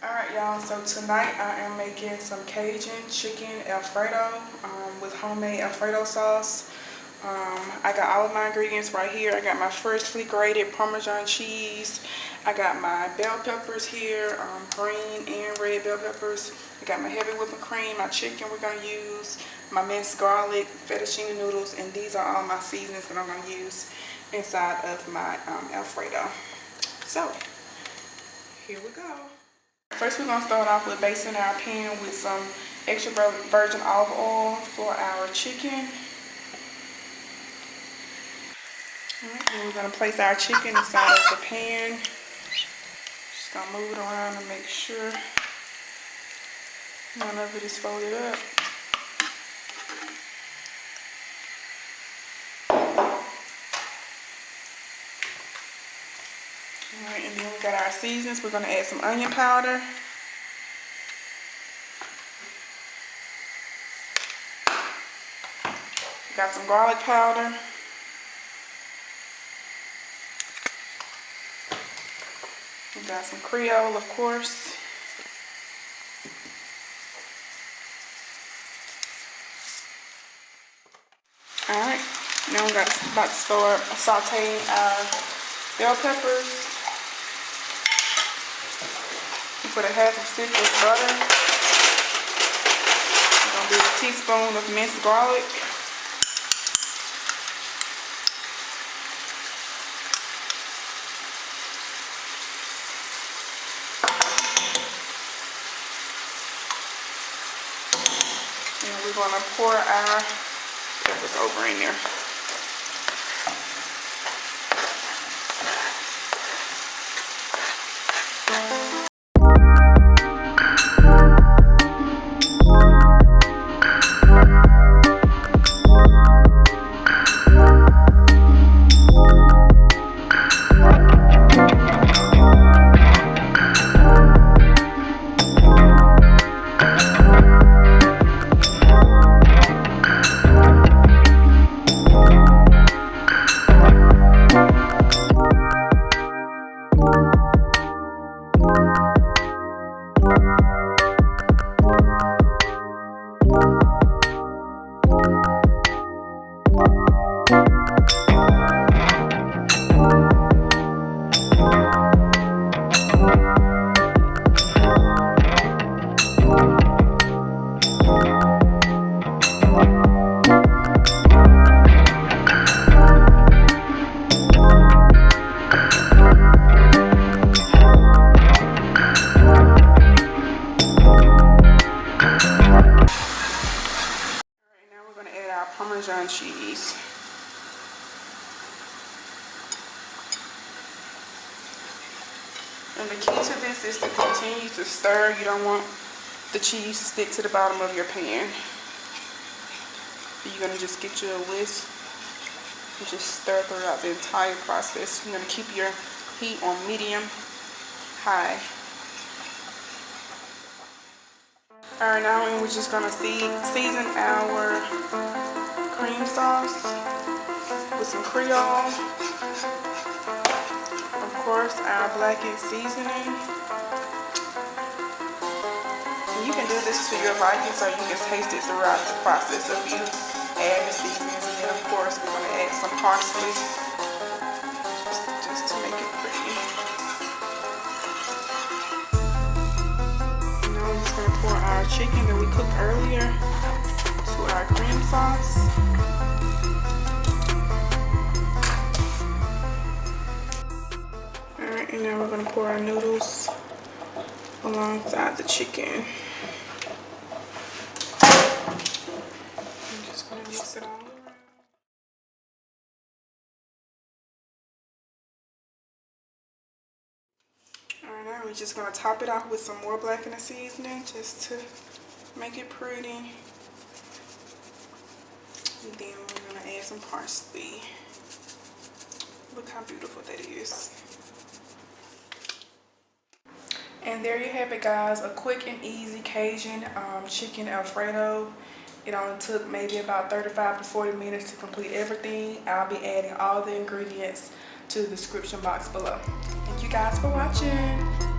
Alright y'all, so tonight I am making some Cajun chicken Alfredo with homemade Alfredo sauce. I got all of my ingredients right here. I got my freshly grated Parmesan cheese. I got my bell peppers here, green and red bell peppers. I got my heavy whipping cream, my chicken we're going to use, my minced garlic, fettuccine noodles, and these are all my seasonings that I'm going to use inside of my Alfredo. So, here we go. First, we're going to start off with basting our pan with some extra virgin olive oil for our chicken. Alright, then we're going to place our chicken inside of the pan. Just going to move it around and make sure none of it is folded up. Alright, and then we got our seasonings. We're going to add some onion powder. We got some garlic powder. We got some creole, of course. Alright, now we're about to start sauteing our bell peppers. We put a half a stick of butter. We're going to do a teaspoon of minced garlic. And we're going to pour our peppers over in there. Parmesan cheese. And the key to this is to continue to stir. You don't want the cheese to stick to the bottom of your pan. You're going to just get you a whisk and just stir throughout the entire process. You're going to keep your heat on medium high. Alright, now we're just going to season our cream sauce with some creole, of course our blackened seasoning. And you can do this to your liking, so you can taste it throughout the process of you adding the seasonings. And then of course we're going to add some parsley just to make it pretty. And now we're just going to pour our chicken that we cooked earlier to our cream sauce. Alright, and now we're going to pour our noodles alongside the chicken. I'm just going to mix it all around. Alright, now we're just going to top it off with some more blackened seasoning just to make it pretty. And then we're going to add some parsley. Look how beautiful that is. And there you have it, guys. A quick and easy Cajun chicken Alfredo. It only took maybe about 35 to 40 minutes to complete everything. I'll be adding all the ingredients to the description box below. Thank you guys for watching.